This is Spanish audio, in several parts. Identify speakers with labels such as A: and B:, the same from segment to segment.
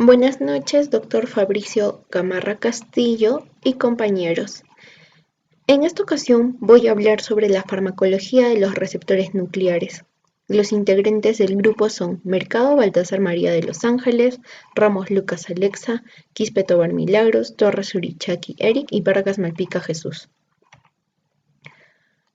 A: Buenas noches, doctor Fabricio Gamarra Castillo y compañeros. En esta ocasión voy a hablar sobre la farmacología de los receptores nucleares. Los integrantes del grupo son Mercado Baltasar María de Los Ángeles, Ramos Lucas Alexa, Quispe Tobar Milagros, Torres Urichaki Eric y Vargas Malpica Jesús.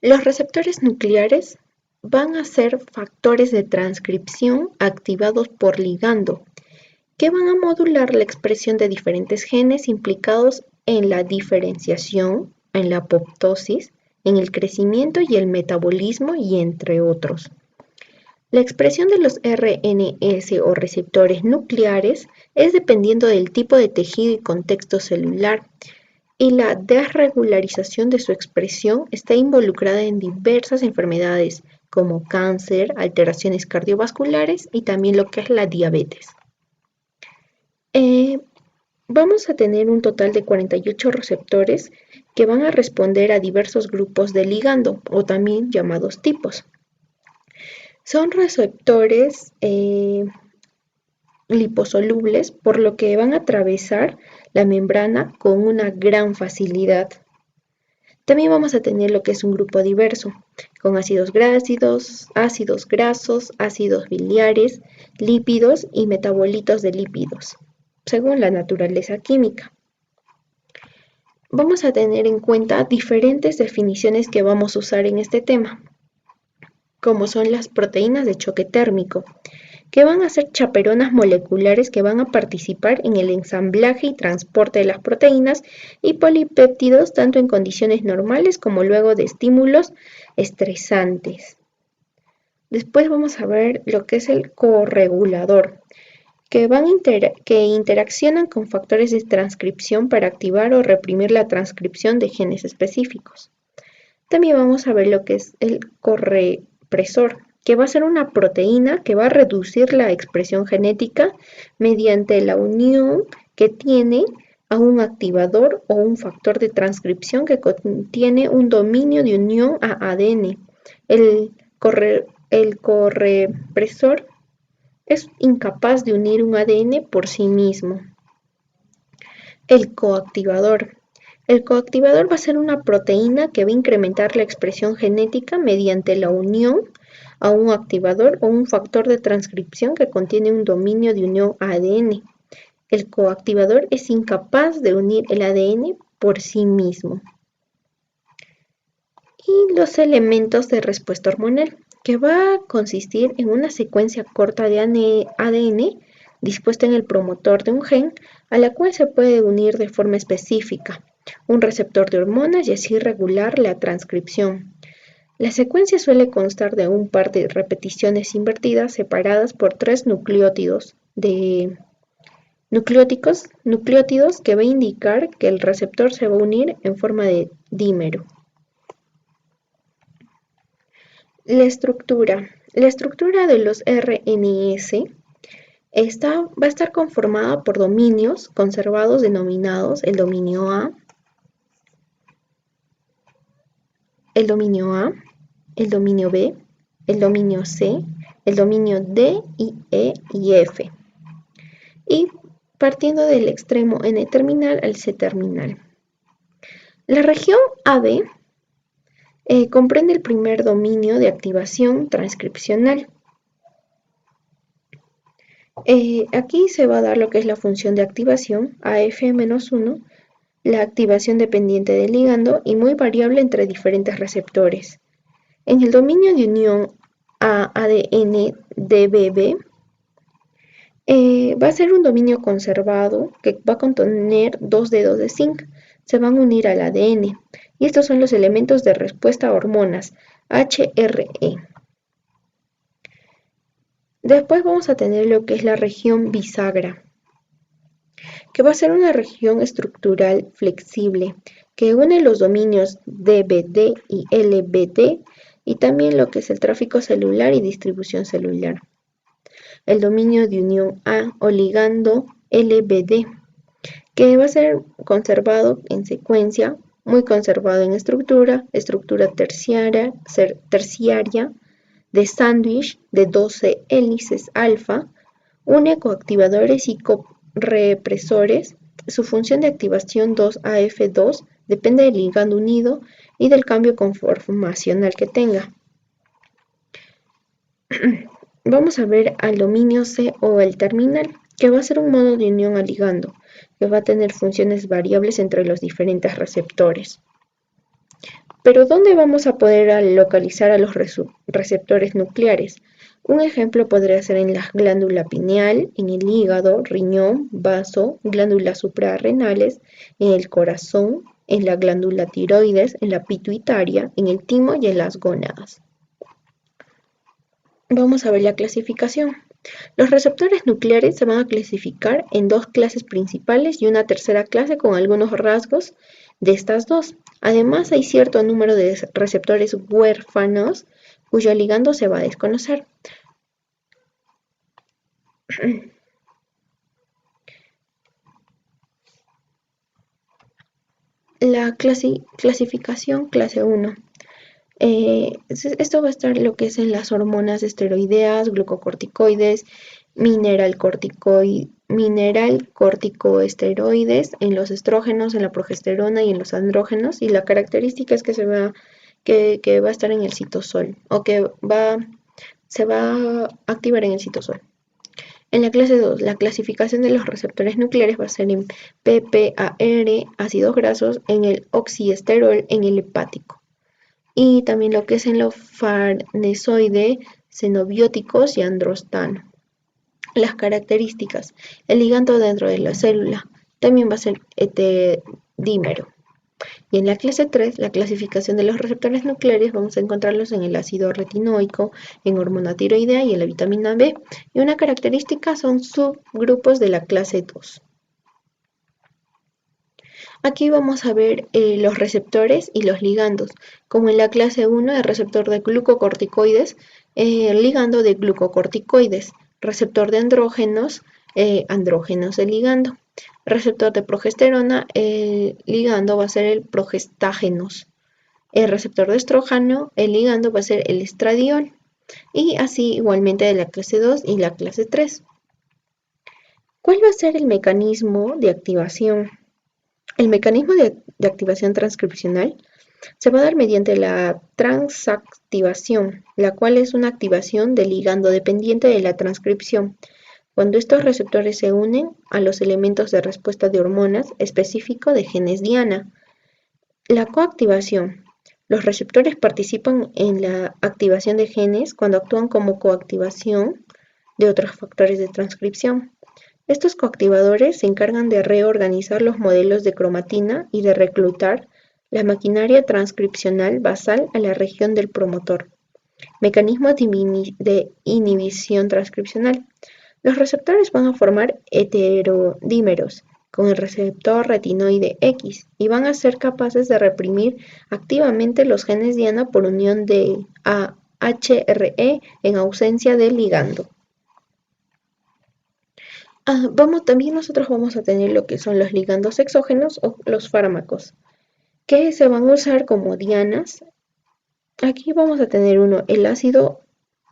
A: Los receptores nucleares van a ser factores de transcripción activados por ligando, que van a modular la expresión de diferentes genes implicados en la diferenciación, en la apoptosis, en el crecimiento y el metabolismo, y entre otros. La expresión de los RNS o receptores nucleares es dependiendo del tipo de tejido y contexto celular, y la desregularización de su expresión está involucrada en diversas enfermedades como cáncer, alteraciones cardiovasculares y también lo que es la diabetes. Vamos a tener un total de 48 receptores que van a responder a diversos grupos de ligando o también llamados tipos. Son receptores liposolubles, por lo que van a atravesar la membrana con una gran facilidad. También vamos a tener lo que es un grupo diverso, con ácidos grasos, ácidos biliares, lípidos y metabolitos de lípidos, según la naturaleza química. Vamos a tener en cuenta diferentes definiciones que vamos a usar en este tema, como son las proteínas de choque térmico, que van a ser chaperonas moleculares que van a participar en el ensamblaje y transporte de las proteínas, y polipéptidos tanto en condiciones normales como luego de estímulos estresantes. Después vamos a ver lo que es el corregulador, que interaccionan con factores de transcripción para activar o reprimir la transcripción de genes específicos. También vamos a ver lo que es el correpresor, que va a ser una proteína que va a reducir la expresión genética mediante la unión que tiene a un activador o un factor de transcripción que contiene un dominio de unión a ADN. El correpresor es incapaz de unir un ADN por sí mismo. El coactivador. El coactivador va a ser una proteína que va a incrementar la expresión genética mediante la unión a un activador o un factor de transcripción que contiene un dominio de unión a ADN. El coactivador es incapaz de unir el ADN por sí mismo. Y los elementos de respuesta hormonal, que va a consistir en una secuencia corta de ADN dispuesta en el promotor de un gen, a la cual se puede unir de forma específica un receptor de hormonas y así regular la transcripción. La secuencia suele constar de un par de repeticiones invertidas separadas por 3 nucleótidos que va a indicar que el receptor se va a unir en forma de dímero. La estructura de los RNS va a estar conformada por dominios conservados denominados el dominio A, el dominio B, el dominio C, el dominio D y E y F, y partiendo del extremo N terminal al C terminal. La región AB comprende el primer dominio de activación transcripcional. Aquí se va a dar lo que es la función de activación, AF-1, la activación dependiente del ligando y muy variable entre diferentes receptores. En el dominio de unión a ADN-DBB, va a ser un dominio conservado que va a contener 2 dedos de zinc. Se van a unir al ADN. Y estos son los elementos de respuesta a hormonas, HRE. Después vamos a tener lo que es la región bisagra, que va a ser una región estructural flexible que une los dominios DBD y LBD y también lo que es el tráfico celular y distribución celular. El dominio de unión A o ligando LBD, que va a ser conservado en secuencia, muy conservado en estructura terciaria de sándwich de 12 hélices alfa, une coactivadores y represores, su función de activación 2AF2 depende del ligando unido y del cambio conformacional que tenga. Vamos a ver al dominio C o el terminal, que va a ser un modo de unión al ligando, que va a tener funciones variables entre los diferentes receptores. Pero ¿dónde vamos a poder localizar a los receptores nucleares? Un ejemplo podría ser en la glándula pineal, en el hígado, riñón, vaso, glándulas suprarrenales, en el corazón, en la glándula tiroides, en la pituitaria, en el timo y en las gónadas. Vamos a ver la clasificación. Los receptores nucleares se van a clasificar en dos clases principales y una tercera clase con algunos rasgos de estas dos. Además, hay cierto número de receptores huérfanos cuyo ligando se va a desconocer. La clasificación clase 1. Esto va a estar lo que es en las hormonas esteroideas, glucocorticoides, mineralcorticoesteroides, en los estrógenos, en la progesterona y en los andrógenos. Y la característica es que que va a estar en el citosol o que se va a activar en el citosol. En la clase 2, la clasificación de los receptores nucleares va a ser en PPAR, ácidos grasos, en el oxiesterol, en el hepático. Y también lo que es en los farnesoide, xenobióticos y androstano. Las características. El ligando dentro de la célula también va a ser heterodímero. Y en la clase 3, la clasificación de los receptores nucleares, vamos a encontrarlos en el ácido retinoico, en hormona tiroidea y en la vitamina B. Y una característica son subgrupos de la clase 2. Aquí vamos a ver los receptores y los ligandos. Como en la clase 1, el receptor de glucocorticoides, el ligando de glucocorticoides. Receptor de andrógenos, andrógenos el ligando. Receptor de progesterona, el ligando va a ser el progestágenos. El receptor de estrógeno, el ligando va a ser el estradiol. Y así igualmente de la clase 2 y la clase 3. ¿Cuál va a ser el mecanismo de activación? El mecanismo de activación transcripcional se va a dar mediante la transactivación, la cual es una activación del ligando dependiente de la transcripción, cuando estos receptores se unen a los elementos de respuesta de hormonas específico de genes diana. La coactivación. Los receptores participan en la activación de genes cuando actúan como coactivación de otros factores de transcripción. Estos coactivadores se encargan de reorganizar los modelos de cromatina y de reclutar la maquinaria transcripcional basal a la región del promotor. Mecanismos de inhibición transcripcional. Los receptores van a formar heterodímeros con el receptor retinoide X y van a ser capaces de reprimir activamente los genes diana por unión de AHRE en ausencia del ligando. También nosotros vamos a tener lo que son los ligandos exógenos o los fármacos, que se van a usar como dianas. Aquí vamos a tener el ácido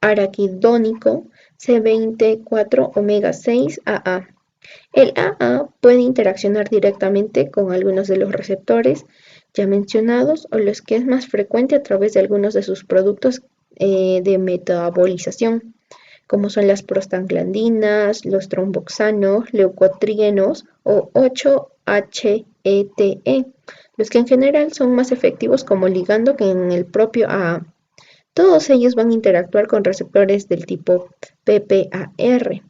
A: araquidónico C24 omega 6 AA. El AA puede interaccionar directamente con algunos de los receptores ya mencionados o los que es más frecuente a través de algunos de sus productos de metabolización, como son las prostaglandinas, los tromboxanos, leucotrienos o 8-HETE, los que en general son más efectivos como ligando que en el propio AA. Todos ellos van a interactuar con receptores del tipo PPAR,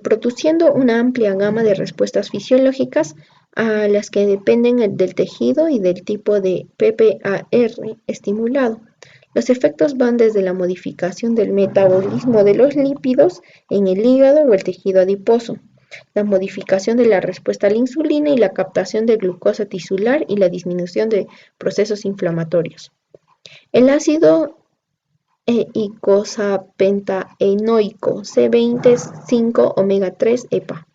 A: produciendo una amplia gama de respuestas fisiológicas a las que dependen del tejido y del tipo de PPAR estimulado. Los efectos van desde la modificación del metabolismo de los lípidos en el hígado o el tejido adiposo, la modificación de la respuesta a la insulina y la captación de glucosa tisular y la disminución de procesos inflamatorios. El ácido eicosapentaenoico C25 omega 3 EPA.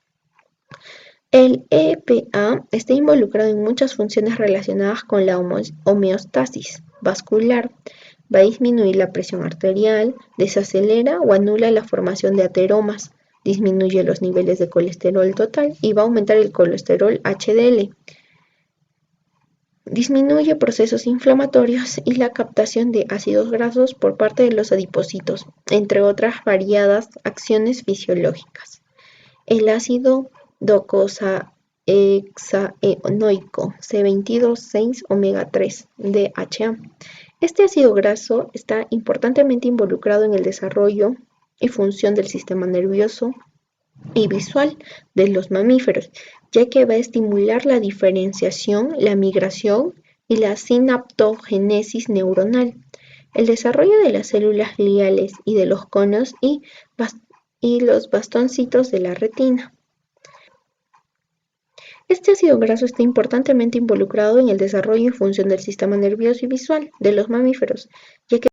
A: El EPA está involucrado en muchas funciones relacionadas con la homeostasis vascular. Va a disminuir la presión arterial, desacelera o anula la formación de ateromas, disminuye los niveles de colesterol total y va a aumentar el colesterol HDL. Disminuye procesos inflamatorios y la captación de ácidos grasos por parte de los adipocitos, entre otras variadas acciones fisiológicas. El ácido docosahexaenoico C22,6 omega 3 DHA. Este ácido graso está importantemente involucrado en el desarrollo y función del sistema nervioso y visual de los mamíferos, ya que va a estimular la diferenciación, la migración y la sinaptogénesis neuronal, el desarrollo de las células gliales y de los conos y los bastoncitos de la retina. Este ácido graso está importantemente involucrado en el desarrollo y función del sistema nervioso y visual de los mamíferos, ya que